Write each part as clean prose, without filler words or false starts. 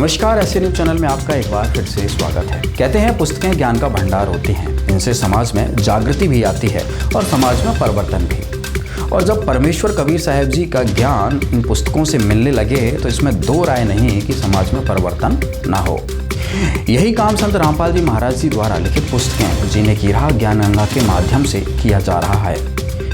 नमस्कार, ऐसे news channel में आपका एक बार फिर से स्वागत है। कहते हैं पुस्तकें ज्ञान का भंडार होती हैं। इनसे समाज में जागृति भी आती है और समाज में परिवर्तन भी। और जब परमेश्वर कबीर साहब जी का ज्ञान इन पुस्तकों से मिलने लगे तो इसमें दो राय नहीं कि समाज में परिवर्तन ना हो। यही काम संत रामपाल जी महाराज जी द्वारा लिखित पुस्तकें जीने की राह ज्ञान गंगा के माध्यम से किया जा रहा है।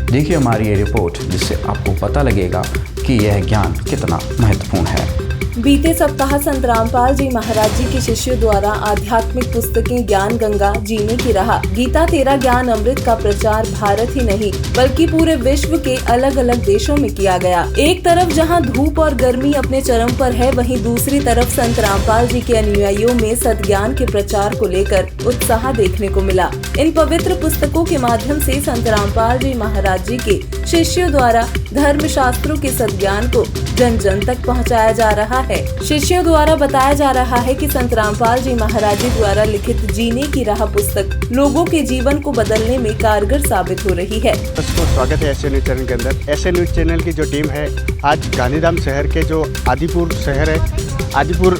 देखिए हमारी ये रिपोर्ट, जिससे आपको पता लगेगा कि यह ज्ञान कितना महत्वपूर्ण है। बीते सप्ताह संत रामपाल जी महाराज जी के शिष्यों द्वारा आध्यात्मिक पुस्तकें ज्ञान गंगा जीने की राह गीता तेरा ज्ञान अमृत का प्रचार भारत ही नहीं बल्कि पूरे विश्व के अलग अलग देशों में किया गया। एक तरफ जहां धूप और गर्मी अपने चरम पर है, वहीं दूसरी तरफ संत रामपाल जी के अनुयायियों में सद्ज्ञान के प्रचार को लेकर उत्साह देखने को मिला। इन पवित्र पुस्तकों के माध्यम से संत रामपाल जी महाराज जी के शिष्यों द्वारा धर्म शास्त्रों के सद्ज्ञान को जन जन तक पहुंचाया जा रहा है। शिष्यों द्वारा बताया जा रहा है कि संत रामपाल जी महाराज जी द्वारा लिखित जीने की राह पुस्तक लोगों के जीवन को बदलने में कारगर साबित हो रही है। स्वागत है ऐसे न्यूज चैनल के अंदर। ऐसे न्यूज चैनल की जो टीम है आज गांधीधाम शहर के जो आदिपुर शहर है, आदिपुर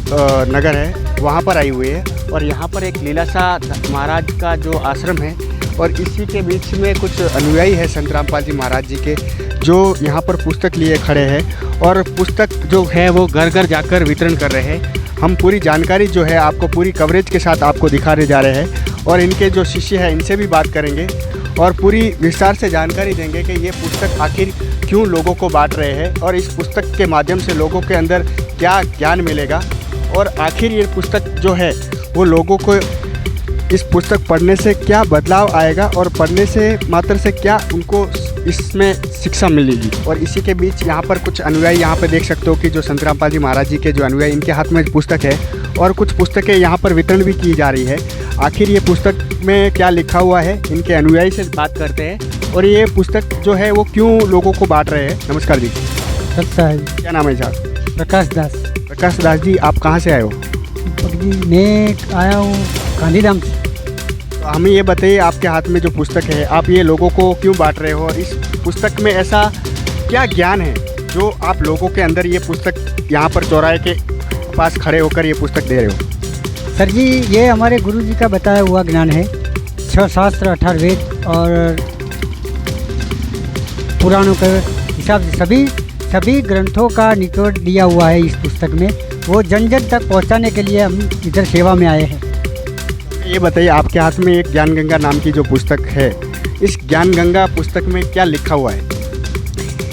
नगर है, वहाँ पर आई हुई है। और यहाँ पर एक लीलाशाह महाराज का जो आश्रम है और इसी के बीच में कुछ अनुयायी है संत रामपाल जी महाराज जी के, जो यहाँ पर पुस्तक लिए खड़े हैं और पुस्तक जो है वो घर घर जाकर वितरण कर रहे हैं। हम पूरी जानकारी जो है आपको पूरी कवरेज के साथ आपको दिखाने जा रहे हैं और इनके जो शिष्य हैं इनसे भी बात करेंगे और पूरी विस्तार से जानकारी देंगे कि ये पुस्तक आखिर क्यों लोगों को बांट रहे हैं और इस पुस्तक के माध्यम से लोगों के अंदर क्या ज्ञान मिलेगा और आखिर ये पुस्तक जो है वो लोगों को इस पुस्तक पढ़ने से क्या बदलाव आएगा और पढ़ने से मात्र से क्या उनको इसमें शिक्षा मिलेगी। और इसी के बीच यहाँ पर कुछ अनुयायी यहाँ पे देख सकते हो कि जो संत रामपाल जी महाराज जी के जो अनुयायी, इनके हाथ में पुस्तक है और कुछ पुस्तकें यहाँ पर वितरण भी की जा रही है। आखिर ये पुस्तक में क्या लिखा हुआ है, इनके अनुयायी से बात करते हैं और ये पुस्तक जो है वो क्यों लोगों को बांट रहे हैं। नमस्कार जी। क्या नाम है साहब? प्रकाश दास। प्रकाश दास जी, आप कहाँ से आए हो? मैं आया हूँ गांधीधाम से। तो हमें ये बताइए, आपके हाथ में जो पुस्तक है आप ये लोगों को क्यों बांट रहे हो और इस पुस्तक में ऐसा क्या ज्ञान है जो आप लोगों के अंदर ये पुस्तक यहाँ पर चौराहे के पास खड़े होकर ये पुस्तक दे रहे हो? सर जी, ये हमारे गुरु जी का बताया हुआ ज्ञान है। 6 शास्त्र 18 वेद और पुराणों के हिसाब से सभी ग्रंथों का निचोड़ दिया हुआ है इस पुस्तक में। वो जन जन तक पहुँचाने के लिए हम इधर सेवा में आए हैं। ये बताइए, आपके हाथ में एक ज्ञान गंगा नाम की जो पुस्तक है, इस ज्ञान गंगा पुस्तक में क्या लिखा हुआ है?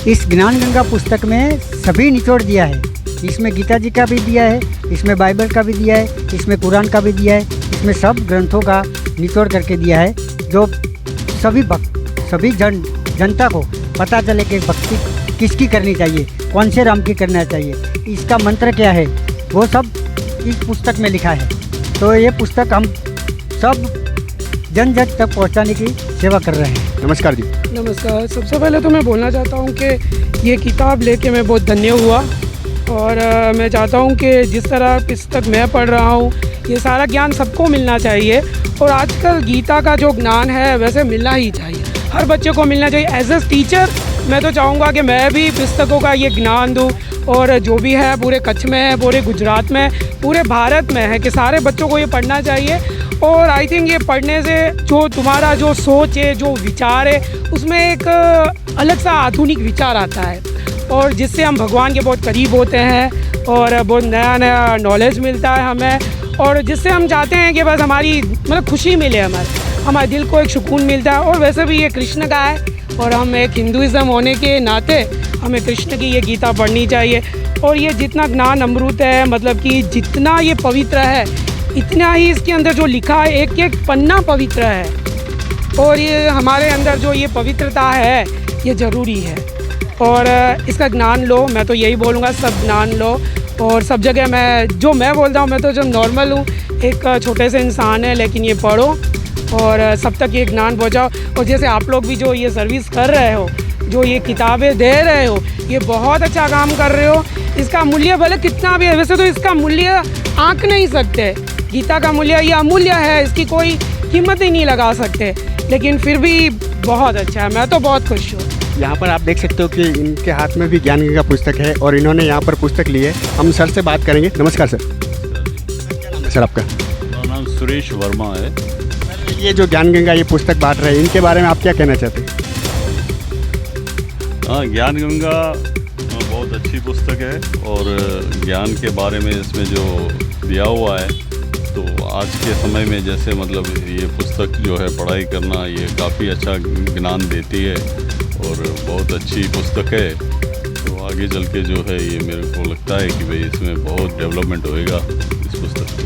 इस ज्ञान गंगा पुस्तक में सभी निचोड़ दिया है। इसमें गीता जी का भी दिया है, इसमें बाइबल का भी दिया है, इसमें कुरान का भी दिया है, इसमें सब ग्रंथों का निचोड़ करके दिया है, जो सभी जनता को पता चले कि भक्ति किसकी करनी चाहिए, कौन से राम की करना चाहिए, इसका मंत्र क्या है, वो सब इस पुस्तक में लिखा है। तो ये पुस्तक हम सब जन जन तक पहुंचाने की सेवा कर रहे हैं। नमस्कार जी। नमस्कार। सबसे पहले तो मैं बोलना चाहता हूं कि ये किताब लेके मैं बहुत धन्य हुआ और मैं चाहता हूं कि जिस तरह पुस्तक मैं पढ़ रहा हूं ये सारा ज्ञान सबको मिलना चाहिए। और आजकल गीता का जो ज्ञान है वैसे मिलना ही चाहिए, हर बच्चे को मिलना चाहिए। एज ए टीचर मैं तो चाहूँगा कि मैं भी पुस्तकों का ये ज्ञान दूँ और जो भी है पूरे कच्छ में है, पूरे गुजरात में, पूरे भारत में है कि सारे बच्चों को ये पढ़ना चाहिए। और आई थिंक ये पढ़ने से जो तुम्हारा जो सोच है, जो विचार है, उसमें एक अलग सा आधुनिक विचार आता है और जिससे हम भगवान के बहुत करीब होते हैं और बहुत नया नया नॉलेज मिलता है हमें और जिससे हम चाहते हैं कि बस हमारी मतलब खुशी मिले, हमारे दिल को एक सुकून मिलता है। और वैसे भी ये कृष्ण का है और हम एक हिंदुइज़्म होने के नाते हमें कृष्ण की ये गीता पढ़नी चाहिए। और ये जितना ज्ञान अमृत है, मतलब कि जितना ये पवित्र है इतना ही इसके अंदर जो लिखा है, एक एक पन्ना पवित्र है और ये हमारे अंदर जो ये पवित्रता है ये ज़रूरी है। और इसका ज्ञान लो, मैं तो यही बोलूँगा, सब ज्ञान लो। और सब जगह मैं बोलता हूँ, मैं तो जो नॉर्मल हूँ, एक छोटे से इंसान है, लेकिन ये पढ़ो और सब तक ये ज्ञान पहुँचाओ। और जैसे आप लोग भी जो ये सर्विस कर रहे हो, जो ये किताबें दे रहे हो, ये बहुत अच्छा काम कर रहे हो। इसका मूल्य भले कितना भी है, वैसे तो इसका मूल्य आंक नहीं सकते, गीता का मूल्य ये अमूल्य है, इसकी कोई कीमत ही नहीं लगा सकते, लेकिन फिर भी बहुत अच्छा है। मैं तो बहुत खुश हूँ। यहाँ पर आप देख सकते हो कि इनके हाथ में भी ज्ञान गंगा पुस्तक है और इन्होंने यहाँ पर पुस्तक ली है। हम सर से बात करेंगे। नमस्कार सर। सर आपका? मेरा नाम सुरेश वर्मा है। ये जो ज्ञान गंगा ये पुस्तक बांट रहे हैं, इनके बारे में आप क्या कहना चाहते हैं? हाँ, ज्ञान गंगा बहुत अच्छी पुस्तक है और ज्ञान के बारे में इसमें जो दिया हुआ है, तो आज के समय में जैसे मतलब ये पुस्तक जो है पढ़ाई करना ये काफ़ी अच्छा ज्ञान देती है और बहुत अच्छी पुस्तक है। तो आगे चल के जो है ये मेरे को लगता है कि भाई इसमें बहुत डेवलपमेंट होएगा इस पुस्तक में।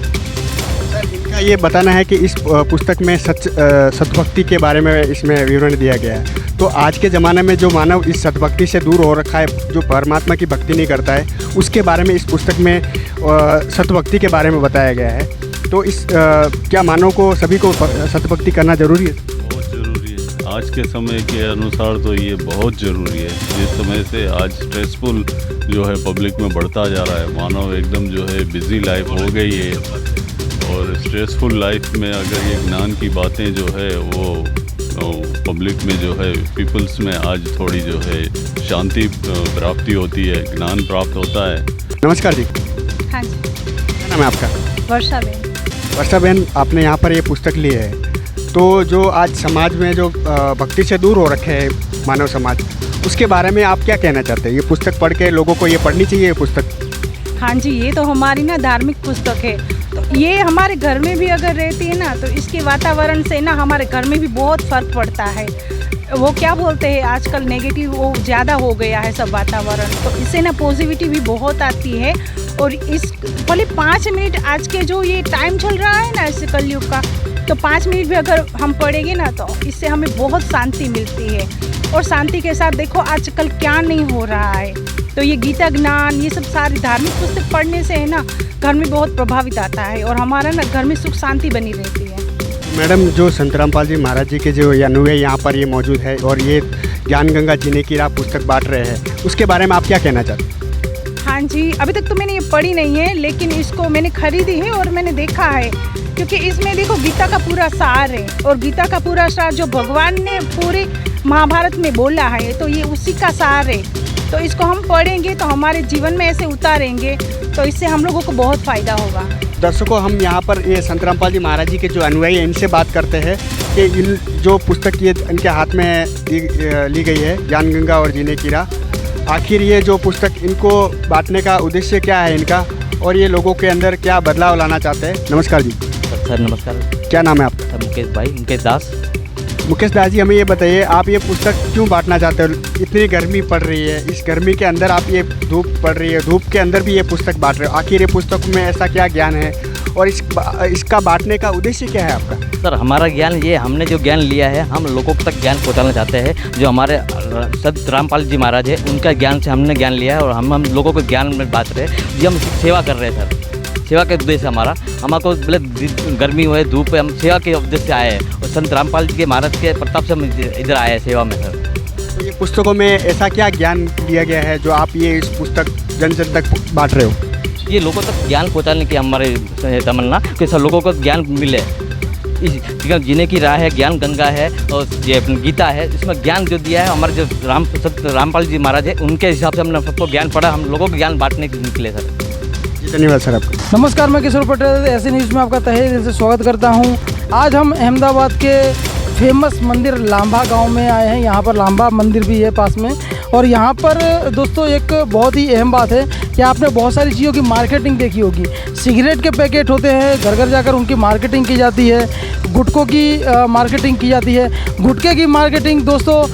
सर, इनका ये बताना है कि इस पुस्तक में सतभक्ति के बारे में इसमें विवरण दिया गया है। तो आज के ज़माने में जो मानव इस सतभक्ति से दूर हो रखा है, जो परमात्मा की भक्ति नहीं करता है, उसके बारे में इस पुस्तक में सतभक्ति के बारे में बताया गया है। तो इस क्या मानव को सभी को सतभक्ति करना ज़रूरी है? बहुत ज़रूरी है। आज के समय के अनुसार तो ये बहुत ज़रूरी है। जिस समय से आज स्ट्रेसफुल जो है पब्लिक में बढ़ता जा रहा है, मानव एकदम जो है बिज़ी लाइफ हो गई है और स्ट्रेसफुल लाइफ में अगर ये ज्ञान की बातें जो है वो पब्लिक में जो है पीपल्स में आज थोड़ी जो है शांति प्राप्ति होती है, ज्ञान प्राप्त होता है। नमस्कार जी। हाँ जी। क्या नाम है आपका? वर्षा बेन। वर्षा बहन, आपने यहाँ पर ये पुस्तक ली है, तो जो आज समाज में जो भक्ति से दूर हो रखे हैं मानव समाज, उसके बारे में आप क्या कहना चाहते हैं? ये पुस्तक पढ़ के लोगों को ये पढ़नी चाहिए ये पुस्तक? हाँ जी, ये तो हमारी ना धार्मिक पुस्तक है, तो ये हमारे घर में भी अगर रहती है ना, तो इसके वातावरण से ना हमारे घर में भी बहुत फ़र्क पड़ता है। वो क्या बोलते हैं, आजकल नेगेटिव वो ज़्यादा हो गया है सब वातावरण, तो इससे ना पॉजिटिविटी भी बहुत आती है। और इस भले 5 मिनट आज के जो ये टाइम चल रहा है ना इस कलयुग का, तो 5 मिनट भी अगर हम पढ़ेंगे ना तो इससे हमें बहुत शांति मिलती है। और शांति के साथ देखो आजकल क्या नहीं हो रहा है, तो ये गीता ज्ञान ये सब सारी धार्मिक पुस्तक पढ़ने से है ना घर में बहुत प्रभावित आता है और हमारा ना घर में सुख शांति बनी रहती है। मैडम, जो संत रामपाल जी महाराज जी के जो अनुयायी यहाँ पर ये मौजूद है और ये ज्ञान गंगा जीने की राह पुस्तक बांट रहे हैं, उसके बारे में आप क्या कहना चाहते हैं? हाँ जी, अभी तक तो मैंने ये पढ़ी नहीं है, लेकिन इसको मैंने खरीदी है और मैंने देखा है, क्योंकि इसमें देखो गीता का पूरा सार है और गीता का पूरा सार जो भगवान ने पूरे महाभारत में बोला है, तो ये उसी का सार है। तो इसको हम पढ़ेंगे तो हमारे जीवन में ऐसे उतारेंगे, तो इससे हम लोगों को बहुत फ़ायदा होगा। दर्शकों, हम यहाँ पर ये संत रामपाल जी महाराज जी के जो अनुयायी हैं इनसे बात करते हैं कि इन जो पुस्तक ये इनके हाथ में ली गई है, ज्ञान गंगा और जीने की राह, आखिर ये जो पुस्तक इनको बांटने का उद्देश्य क्या है इनका, और ये लोगों के अंदर क्या बदलाव लाना चाहते हैं? नमस्कार जी। सर नमस्कार। क्या नाम है आपका? सर मुकेश भाई, मुकेश दास। मुकेश दास जी, हमें ये बताइए, आप ये पुस्तक क्यों बांटना चाहते हो? इतनी गर्मी पड़ रही है, इस गर्मी के अंदर आप ये धूप पड़ रही है, धूप के अंदर भी ये पुस्तक बांट रहे हो, आखिर ये पुस्तक में ऐसा क्या ज्ञान है और इसका बांटने का उद्देश्य क्या है आपका? सर हमारा ज्ञान ये, हमने जो ज्ञान लिया है हम लोगों तक ज्ञान पहुंचाना चाहते हैं। जो हमारे संत रामपाल जी महाराज है उनका ज्ञान से हमने ज्ञान लिया है और हम लोगों को ज्ञान में बांट रहे हैं। ये हम सेवा कर रहे हैं सर, सेवा के उद्देश्य हमारा, हमको मतलब गर्मी हो धूप है, हम सेवा के उद्देश्य से आए हैं और संत रामपाल जी के महाराज के प्रताप से हम इधर आए हैं सेवा में सर। तो ये पुस्तकों में ऐसा क्या ज्ञान दिया गया है जो आप ये इस पुस्तक जन जन तक बांट रहे हो? ये लोगों तक ज्ञान पहुँचाने की हमारे तमन्ना कि सब लोगों को ज्ञान मिले। इस जीने की राह है, ज्ञान गंगा है और ये अपनी गीता है, इसमें ज्ञान जो दिया है हमारे जो संत रामपाल जी महाराज है उनके हिसाब से हमने सबको ज्ञान पढ़ा, हम लोगों को ज्ञान बांटने के निकले सर। धन्यवाद सर आपका। नमस्कार, मैं किशोर पटेल ऐसे न्यूज़ में आपका तहे दिल से स्वागत करता हूं। आज हम अहमदाबाद के फेमस मंदिर लांबा गांव में आए हैं। यहाँ पर लांबा मंदिर भी है पास में, और यहाँ पर दोस्तों एक बहुत ही अहम बात है कि आपने बहुत सारी चीज़ों की मार्केटिंग देखी होगी। सिगरेट के पैकेट होते हैं, घर घर जाकर उनकी मार्केटिंग की जाती है, गुटखों की मार्केटिंग की जाती है। गुटखे की मार्केटिंग दोस्तों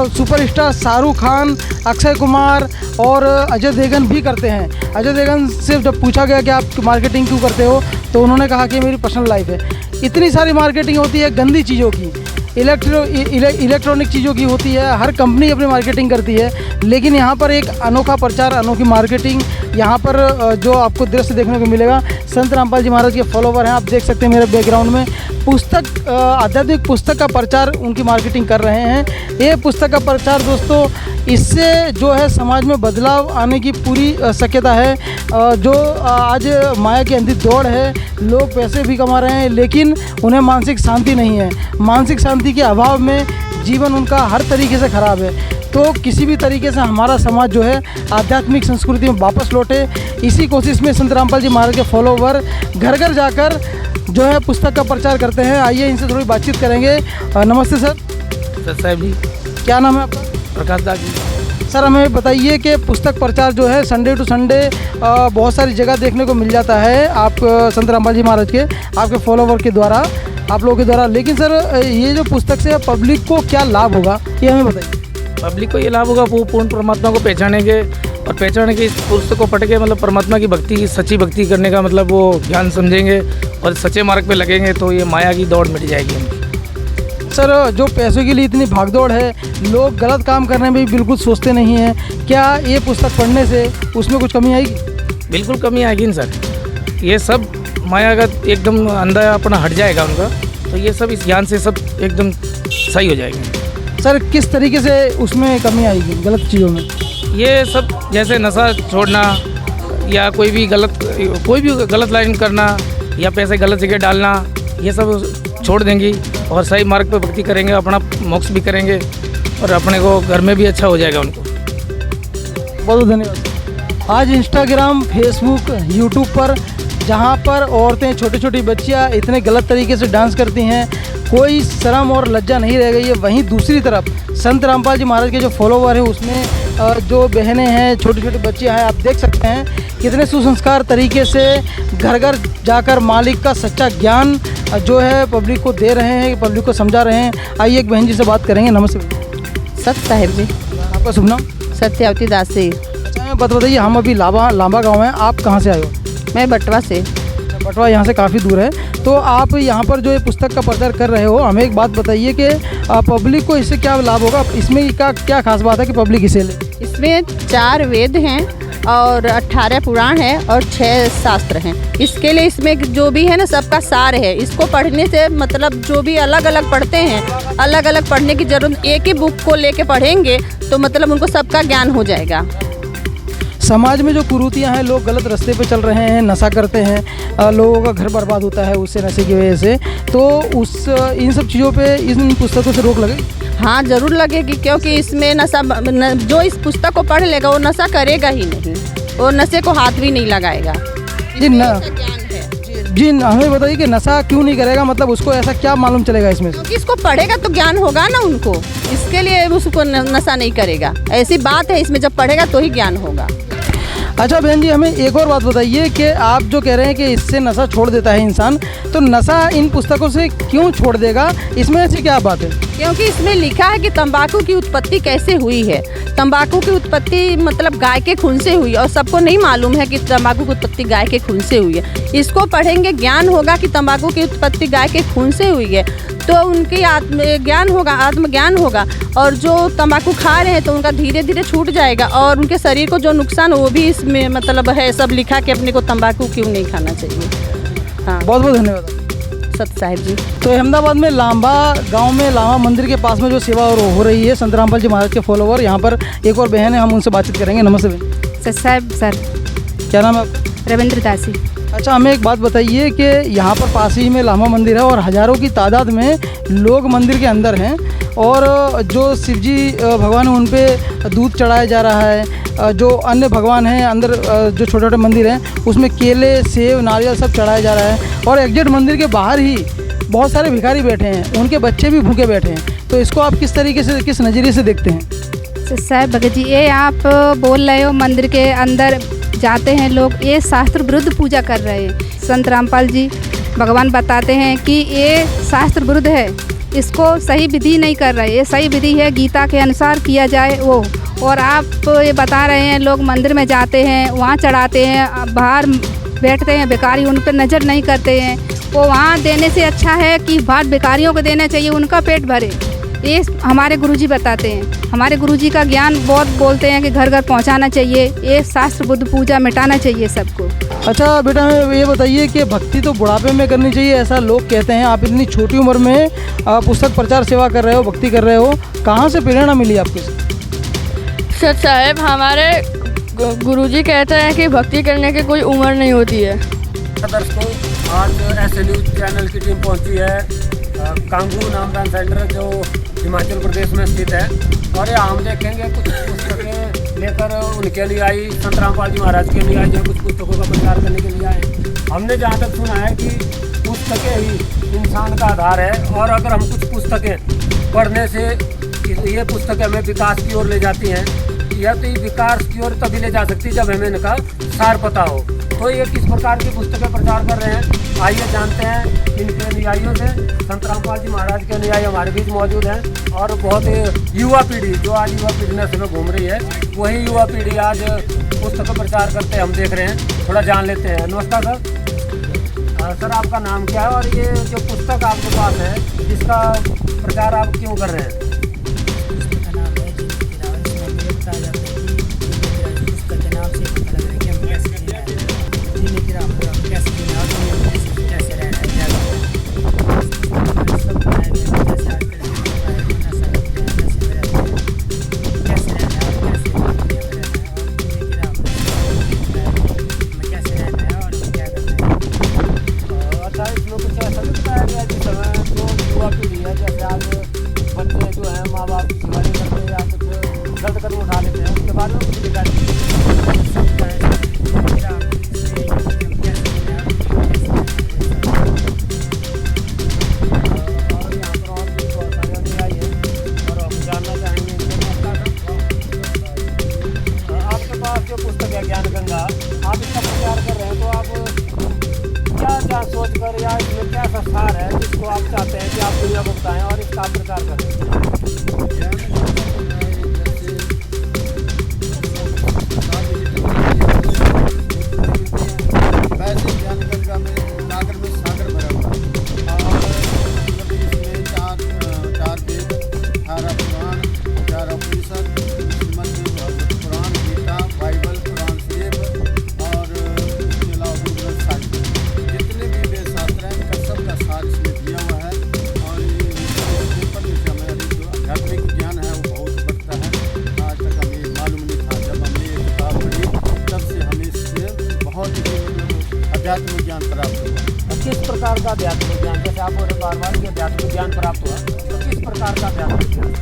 सुपरस्टार शाहरुख खान, अक्षय कुमार और अजय देवगन भी करते हैं। अजय देवगन से जब पूछा गया कि आप मार्केटिंग क्यों करते हो, तो उन्होंने कहा कि मेरी पर्सनल लाइफ है। इतनी सारी मार्केटिंग होती है गंदी चीज़ों की, इलेक्ट्रॉनिक चीज़ों की होती है, हर कंपनी अपनी मार्केटिंग करती है, लेकिन यहाँ पर एक अनोखा प्रचार, अनोखी मार्केटिंग। यहाँ पर जो आपको दृश्य देखने को मिलेगा, संत रामपाल जी महाराज के फॉलोवर हैं, आप देख सकते हैं मेरे बैकग्राउंड में। पुस्तक, आध्यात्मिक पुस्तक का प्रचार, उनकी मार्केटिंग कर रहे हैं। ये पुस्तक का प्रचार दोस्तों, इससे जो है समाज में बदलाव आने की पूरी शक्यता है। जो आज माया की अंधी दौड़ है, लोग पैसे भी कमा रहे हैं लेकिन उन्हें मानसिक शांति नहीं है। मानसिक शांति के अभाव में जीवन उनका हर तरीके से ख़राब है। तो किसी भी तरीके से हमारा समाज जो है आध्यात्मिक संस्कृति में वापस लौटे, इसी कोशिश में संत रामपाल जी महाराज के फॉलोवर घर घर जाकर जो है पुस्तक का प्रचार करते हैं। आइए इनसे थोड़ी बातचीत करेंगे। नमस्ते सर। सर साहब जी। क्या नाम है आपका? प्रकाश दास जी। सर हमें बताइए कि पुस्तक प्रचार जो है संडे टू संडे बहुत सारी जगह देखने को मिल जाता है आप संत रामपाल जी महाराज के आपके फॉलोवर के द्वारा, आप लोगों के द्वारा, लेकिन सर ये जो पुस्तक से पब्लिक को क्या लाभ होगा ये हमें बताइए। पब्लिक को ये लाभ होगा, वो पूर्ण परमात्मा को पहचानेंगे और पहचाने के इस पुस्तक को पढ़ के मतलब परमात्मा की भक्ति, सच्ची भक्ति करने का मतलब वो ज्ञान समझेंगे और सच्चे मार्ग पे लगेंगे, तो ये माया की दौड़ मिट जाएगी उनकी। सर जो पैसों के लिए इतनी भागदौड़ है, लोग गलत काम करने में भी बिल्कुल सोचते नहीं हैं, क्या ये पुस्तक पढ़ने से उसमें कुछ कमी आएगी? बिल्कुल कमी आएगी न सर। ये सब माया का एकदम अंधा अपना हट जाएगा उनका, तो ये सब इस ज्ञान से सब एकदम सही हो जाएंगे। सर किस तरीके से उसमें कमी आएगी गलत चीज़ों में? ये सब जैसे नशा छोड़ना या कोई भी गलत लाइन करना या पैसे गलत जगह डालना, ये सब छोड़ देंगी और सही मार्ग पे भक्ति करेंगे, अपना मोक्ष भी करेंगे और अपने को घर में भी अच्छा हो जाएगा उनको। बहुत बहुत धन्यवाद। आज इंस्टाग्राम, फेसबुक, यूट्यूब पर जहाँ पर औरतें, छोटी छोटी बच्चियाँ इतने गलत तरीके से डांस करती हैं, कोई शर्म और लज्जा नहीं रह गई है। वहीं दूसरी तरफ संत रामपाल जी महाराज के जो फॉलोवर हैं उसमें जो बहनें हैं, छोटी छोटी बच्चियाँ हैं, आप देख सकते हैं कितने सुसंस्कार तरीके से घर घर जाकर मालिक का सच्चा ज्ञान जो है पब्लिक को दे रहे हैं, पब्लिक को समझा रहे हैं। आइए एक बहन जी से बात करेंगे। नमस्ते। सत्य साहिब जी। आपका शुभ नाम? सत्यावती दास से। अच्छा बताइए, हम अभी लांबा गाँव हैं, आप कहाँ से आए हो? मैं बटवा से। बटवा यहाँ से काफ़ी दूर है, तो आप यहाँ पर जो ये पुस्तक का प्रचार कर रहे हो, हमें एक बात बताइए कि पब्लिक को इससे क्या लाभ होगा? इसमें क्या खास बात है कि पब्लिक इसे ले? इसमें 4 वेद हैं और 18 पुराण है और 6 शास्त्र हैं। इसके लिए इसमें जो भी है ना सबका सार है। इसको पढ़ने से मतलब जो भी अलग अलग पढ़ते हैं, अलग अलग पढ़ने की जरूरत, एक ही बुक को लेके पढ़ेंगे तो मतलब उनको सबका ज्ञान हो जाएगा। समाज में जो कुरीतियाँ हैं, लोग गलत रास्ते पे चल रहे हैं, नशा करते हैं, लोगों का घर बर्बाद होता है उससे, नशे की वजह से, तो इन सब चीज़ों पे इन पुस्तकों से रोक लगेगी? हाँ जरूर लगेगी, क्योंकि इसमें नशा जो इस पुस्तक को पढ़ लेगा वो नशा करेगा ही नहीं और नशे को हाथ भी नहीं लगाएगा। जी हमें बताइए कि नशा क्यों नहीं करेगा, मतलब उसको ऐसा क्या मालूम चलेगा इसमें? क्योंकि इसको पढ़ेगा तो ज्ञान होगा ना उनको, इसके लिए उसको नशा नहीं करेगा। ऐसी बात है, इसमें जब पढ़ेगा तो ही ज्ञान होगा। अच्छा बहन जी, हमें एक और बात बताइए कि आप जो कह रहे हैं कि इससे नशा छोड़ देता है इंसान, तो नशा इन पुस्तकों से क्यों छोड़ देगा? इसमें ऐसी क्या बात है? क्योंकि इसमें लिखा है कि तंबाकू की उत्पत्ति कैसे हुई है। तंबाकू की उत्पत्ति मतलब गाय के खून से हुई, और सबको नहीं मालूम है कि तंबाकू की उत्पत्ति गाय के खून से हुई है। इसको पढ़ेंगे, ज्ञान होगा कि तंबाकू की उत्पत्ति गाय के खून से हुई है, तो उनकी आत्मज्ञान होगा। और जो तंबाकू खा रहे हैं तो उनका धीरे धीरे छूट जाएगा, और उनके शरीर को जो नुकसान हो वो भी इसमें मतलब है सब लिखा कि अपने को तंबाकू क्यों नहीं खाना चाहिए। हाँ बहुत बहुत धन्यवाद सत्य साहिब जी। तो अहमदाबाद में लांबा गांव में लांबा मंदिर के पास में जो सेवा हो रही है संत रामपाल जी महाराज के फॉलोवर, यहाँ पर एक और बहन है, हम उनसे बातचीत करेंगे। नमस्ते बहन। सत्य साहिब सर। क्या नाम है आपका? रविंद्र दासी। अच्छा हमें एक बात बताइए कि यहाँ पर पास ही में लामा मंदिर है और हज़ारों की तादाद में लोग मंदिर के अंदर हैं, और जो शिवजी भगवान हैं उन पे दूध चढ़ाया जा रहा है, जो अन्य भगवान हैं अंदर जो छोटे छोटे मंदिर हैं उसमें केले, सेब, नारियल सब चढ़ाया जा रहा है, और एग्जैक्ट मंदिर के बाहर ही बहुत सारे भिखारी बैठे हैं, उनके बच्चे भी भूखे बैठे हैं। तो इसको आप किस तरीके से, किस नज़रिए से देखते हैं? साहब भगत जी, ये आप बोल रहे हो मंदिर के अंदर जाते हैं लोग, ये शास्त्र विरुद्ध पूजा कर रहे हैं। संत रामपाल जी भगवान बताते हैं कि ये शास्त्र विरुद्ध है, इसको सही विधि नहीं कर रहे। ये सही विधि है गीता के अनुसार किया जाए वो, और आप ये बता रहे हैं लोग मंदिर में जाते हैं, वहाँ चढ़ाते हैं, बाहर बैठते हैं भिखारी, उन पर नज़र नहीं करते हैं। वो वहाँ देने से अच्छा है कि बाहर भिखारियों को देना चाहिए, उनका पेट भरे। ये हमारे गुरुजी बताते हैं। हमारे गुरुजी का ज्ञान बहुत बोलते हैं कि घर घर पहुंचाना चाहिए, ये शास्त्र बुद्ध पूजा मिटाना चाहिए सबको। अच्छा बेटा ये बताइए कि भक्ति तो बुढ़ापे में करनी चाहिए, ऐसा लोग कहते हैं। आप इतनी छोटी उम्र में पुस्तक प्रचार सेवा कर रहे हो, भक्ति कर रहे हो, कहाँ से प्रेरणा मिली आपको? सच साहब, हमारे गुरुजी कहते हैं कि भक्ति करने की कोई उम्र नहीं होती है। दर्शकों, आज ऐसे न्यूज़ चैनल की टीम पहुंची है कांगू नामदान सेंटर जो हिमाचल प्रदेश में स्थित है। और यहाँ हम देखेंगे कुछ पुस्तकें लेकर उनके लिए आई, संत रामपाल जी महाराज के लिए आई, जो कुछ पुस्तकों का प्रचार करने के लिए आए। हमने जहाँ तक सुना है कि पुस्तकें ही इंसान का आधार है, और अगर हम कुछ पुस्तकें पढ़ने से ये पुस्तकें हमें विकास की ओर ले जाती हैं। यह तो विकास की ओर तभी ले जा सकती है जब हमें इनका सार पता हो। तो ये किस प्रकार की पुस्तकें प्रचार कर रहे हैं, आइए जानते हैं इनके अनुयायियों से। संत रामपाल जी महाराज के अनुयायी हमारे बीच मौजूद हैं, और बहुत युवा पीढ़ी जो आज युवा पीढ़ी नशे में घूम रही है, वही युवा पीढ़ी आज पुस्तक प्रचार करते हम देख रहे हैं। थोड़ा जान लेते हैं। नमस्कार सर। सर आपका नाम क्या है, और ये जो पुस्तक आपके पास है इसका प्रचार आप क्यों कर रहे हैं? सोचकर या इसमें क्या संस्कार है जिसको आप चाहते हैं कि आप दुनिया को बताएं और इसका प्रचार करें? वैसे ज्ञान गंगा में सागर भरा हुआ और इसमें चार वेद, 18 पुराण, 11 उपनिषद, श्रीमद् पुराण, गीता, बाइबल, कुरान शरीफ और इसके अलावा गुरु साहिब, जितने भी वेद शास्त्र हैं इनका सबका सार इसमें दिया हुआ है। और इसके पर हमें जो आध्यात्मिक ज्ञान है वो बहुत बढ़ता है। आज तक हमें मालूम नहीं था, जब हमने ये किताब पढ़ी तब से हमें इससे बहुत आध्यात्मिक ज्ञान प्राप्त हुआ। किस प्रकार का आध्यात्मिक ज्ञान, जैसे आपको बार बार कि आध्यात्मिक ज्ञान प्राप्त हुआ, तो किस प्रकार का आध्यात्मिक ज्ञान?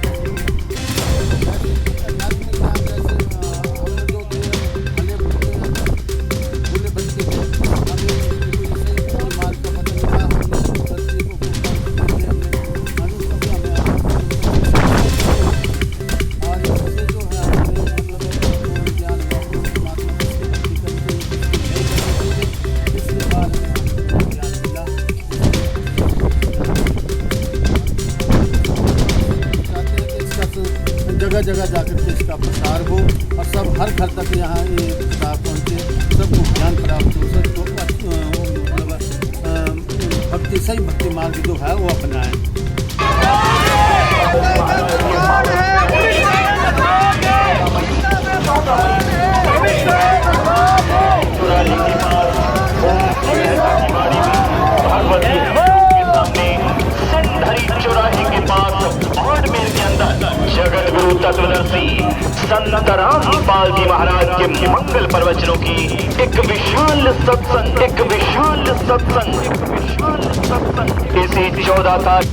जगह जगह जाकर के इसका प्रसार हो और सब हर घर तक यहाँ ये किताब पहुँचे, सबको ज्ञान प्राप्त हो, सबको भक्ति सही भक्ति मार्ग जो है वो अपनाएं। चौराहे के पास बाड़मेर के अंदर जगत गुरु तत्वदर्शी संत रामपाल जी महाराज के मंगल प्रवचनों की एक विशाल सत्संग इसी 14 तारीख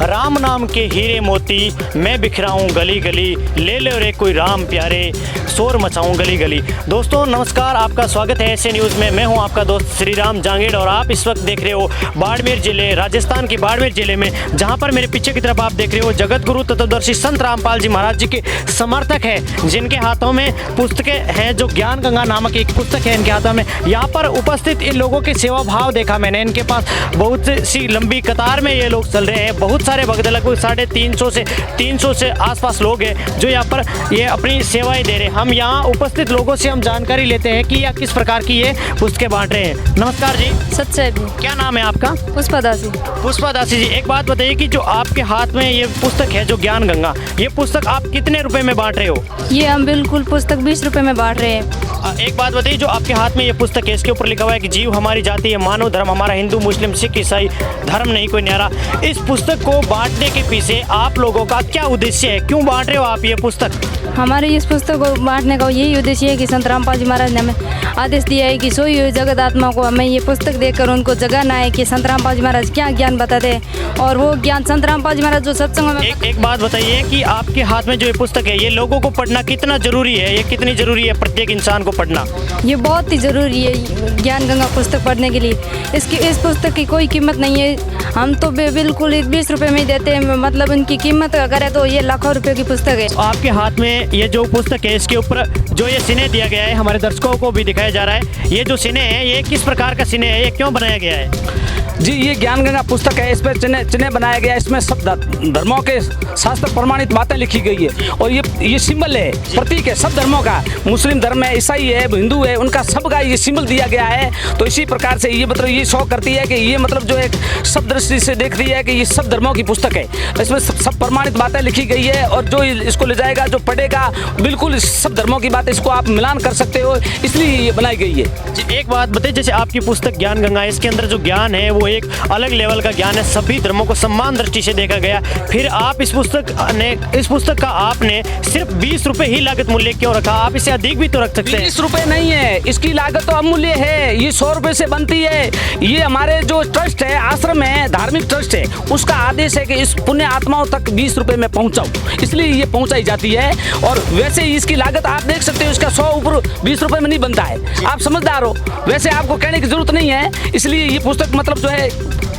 राम नाम के हीरे मोती मैं बिखराऊं गली गली, ले लो रे कोई राम प्यारे, शोर मचाऊं गली गली। दोस्तों नमस्कार, आपका स्वागत है ऐसे न्यूज़ में। मैं हूं आपका दोस्त श्री राम जांगेड़ और आप इस वक्त देख रहे हो बाड़मेर जिले, राजस्थान की बाड़मेर जिले में, जहां पर मेरे पीछे की तरफ आप देख रहे हो जगत गुरु तत्वदर्शी संत रामपाल जी महाराज जी के समर्थक हैं, जिनके हाथों में पुस्तकें हैं, जो ज्ञान गंगा नामक एक पुस्तक है इनके हाथों में। यहाँ पर उपस्थित इन लोगों के सेवा भाव देखा मैंने, इनके पास बहुत सी लंबी कतार में ये लोग चल रहे हैं, बहुत सारे भगदड़ लगभग 350 से आसपास लोग हैं जो यहाँ पर ये अपनी सेवाएं दे रहे हैं। हम यहाँ उपस्थित लोगों से हम जानकारी लेते हैं कि यह किस प्रकार की ये पुस्तकें बांट रहे हैं। नमस्कार जी। सच्चाई। क्या नाम है आपका? पुष्पा दासी। पुष्पा दासी जी, एक बात बताइए कि जो आपके हाथ में ये पुस्तक है जो ज्ञान गंगा, ये पुस्तक आप कितने रुपए में बांट रहे हो? ये हम बिल्कुल पुस्तक 20 रुपए में बांट रहे हैं। एक बात बताइए, जो आपके हाथ में ये पुस्तक है इसके ऊपर लिखा हुआ है कि जीव हमारी जाति है, मानव धर्म हमारा हिंदू मुस्लिम सिख ईसाई धर्म नहीं कोई न्यारा। इस पुस्तक को बांटने के पीछे आप लोगों का क्या उद्देश्य है? क्यों बांट रहे हो आप ये पुस्तक? हमारे इस पुस्तक को बांटने का यही उद्देश्य है कि संत रामपाल जी महाराज ने हमें आदेश दिया है कि सोई हुई जगत आत्मा को हमें ये पुस्तक देकर उनको जगाना है कि संत रामपाल जी महाराज क्या ज्ञान बताते हैं और वो ज्ञान संत रामपाल जी महाराज जो सत्संग में। एक बात बताइए कि आपके हाथ में जो ये पुस्तक है ये लोगों को पढ़ना कितना जरूरी है? ये कितनी जरूरी है प्रत्येक इंसान को पढ़ना? ये बहुत ही ज़रूरी है ज्ञान गंगा पुस्तक पढ़ने के लिए। इस पुस्तक की कोई कीमत नहीं है, हम तो बिल्कुल 20 रुपए में ही देते हैं, मतलब इनकी कीमत करें तो ये लाखों रुपए की पुस्तक है। आपके हाथ में ये जो पुस्तक है इसके ऊपर जो ये सिने दिया गया है, हमारे दर्शकों को भी दिखाया जा रहा है। ये जो सिने है ये किस प्रकार का सिने है, ये क्यों बनाया गया है? जी, ये ज्ञान गंगा पुस्तक है, इस पर चिन्ह बनाया गया है। इसमें सब धर्मों के शास्त्र प्रमाणित बातें लिखी गई है और ये सिंबल है, प्रतीक है सब धर्मों का। मुस्लिम धर्म है, ईसाई है, हिंदू है, उनका सब का ये सिंबल दिया गया है। तो इसी प्रकार से ये मतलब ये शो करती है कि ये मतलब जो एक सब दृष्टि से देख रही है कि ये सब धर्मों की पुस्तक है। इसमें सब प्रमाणित बातें लिखी गई है और जो इसको ले जाएगा, जो पढ़ेगा, बिल्कुल सब धर्मों की बात इसको आप मिलान कर सकते हो, इसलिए ये बनाई गई है। जी, एक बात बताइए, जैसे आपकी पुस्तक ज्ञान गंगा है, इसके अंदर जो ज्ञान है वो एक अलग लेवल का ज्ञान है, सभी धर्मों को समान दृष्टि से देखा गया। फिर आप इस पुस्तक का आपने सिर्फ 20 रुपए ही लागत मूल्य क्यों रखा? आप इसे अधिक भी तो रख सकते हैं। 20 रुपए नहीं है, इसकी लागत तो अमूल्य है, ये 100 रुपए से बनती है। ये हमारे जो ट्रस्ट है, आश्रम है, धार्मिक ट्रस्ट है, उसका आदेश है कि इस पुण्य आत्माओं तक 20 रुपए में पहुंचाओ, इसलिए ये पहुंचाई जाती है। और वैसे ही इसकी लागत आप देख सकते हो, इसका 100 ऊपर 20 रुपए में नहीं बनता है। आप समझदार हो, वैसे आपको कहने की जरूरत नहीं है। इसलिए ये पुस्तक मतलब जो है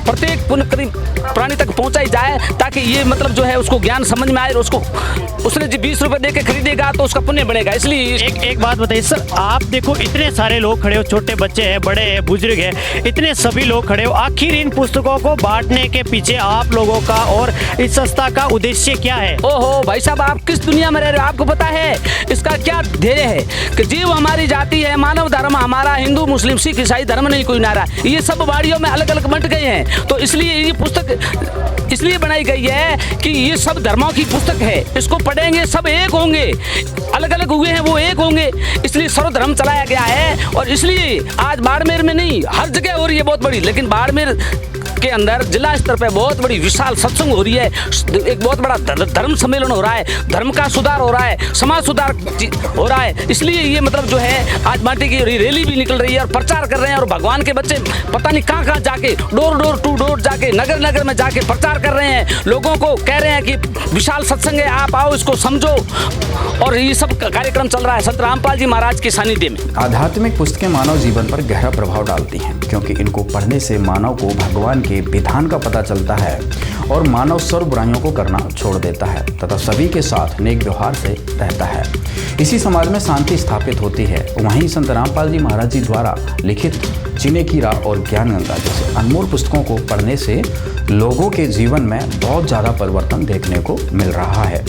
प्रत्येक प्राणी तक पहुंचाई जाए, ताकि ये मतलब जो है उसको ज्ञान समझ में आए और उसने जो 20 रुपए दे के खरीदेगा तो उसका पुण्य बढ़ेगा। इसलिए एक बात बताइए सर, आप देखो इतने सारे लोग खड़े हो, छोटे बच्चे हैं, बड़े हैं, बुजुर्ग हैं, इतने सभी लोग खड़े हो, आखिर इन पुस्तकों को बांटने के पीछे आप लोगों का और इस संस्था का उद्देश्य क्या है? ओहो भाई साहब, आप किस दुनिया में रह रहे हो? आपको पता है इसका क्या ध्येय है कि जीव हमारी जाति है, मानव धर्म हमारा हिंदू मुस्लिम सिख ईसाई धर्म नहीं कोई नारा। ये सब बाड़ियों में अलग अलग बंट गए हैं, तो इसलिए ये पुस्तक इसलिए बनाई गई है कि ये सब धर्मों की पुस्तक है, इसको पढ़ेंगे सब एक होंगे, अलग अलग हुए हैं वो एक होंगे, इसलिए सर्वधर्म चलाया गया है। और इसलिए आज बाड़मेर में नहीं, हर जगह हो रही है बहुत बड़ी, लेकिन बाड़मेर के अंदर जिला स्तर पे बहुत बड़ी विशाल सत्संग हो रही है, एक बहुत बड़ा धर्म सम्मेलन हो रहा है, धर्म का सुधार हो रहा है, समाज सुधार हो रहा है। इसलिए ये मतलब जो है आज बाटी की रैली भी निकल रही है और प्रचार कर रहे हैं, और भगवान के बच्चे पता नहीं कहाँ जाके डोर टू डोर जाके नगर नगर में जाके प्रचार कर रहे हैं, लोगों को कह रहे हैं कि विशाल सत्संग है, आप आओ इसको समझो। और ये सब कार्यक्रम चल रहा है संत रामपाल जी महाराज के सानिध्य में। आध्यात्मिक पुस्तकें मानव जीवन पर गहरा प्रभाव डालती हैं, क्योंकि इनको पढ़ने से मानव को भगवान के विधान का पता चलता है और मानव सर्व बुराइयों को करना छोड़ देता है तथा सभी के साथ नेक व्यवहार से रहता है। इसी समाज में शांति स्थापित होती है। वहीं संत रामपाल जी महाराज जी द्वारा लिखित जीने की राह और ज्ञान गंगा जैसे अनमोल पुस्तकों को पढ़ने से लोगों के जीवन में बहुत ज़्यादा परिवर्तन देखने को मिल रहा है,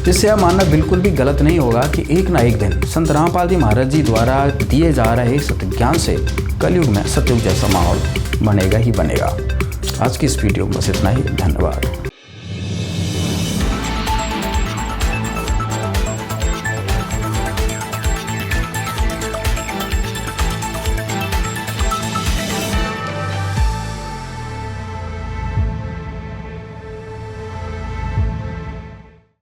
जिससे यह मानना बिल्कुल भी गलत नहीं होगा कि एक ना एक दिन संत रामपाल जी महाराज जी द्वारा दिए जा रहे सत्य ज्ञान से कलयुग में सतयुग जैसा माहौल बनेगा ही बनेगा। आज की इस वीडियो में बस इतना ही। धन्यवाद।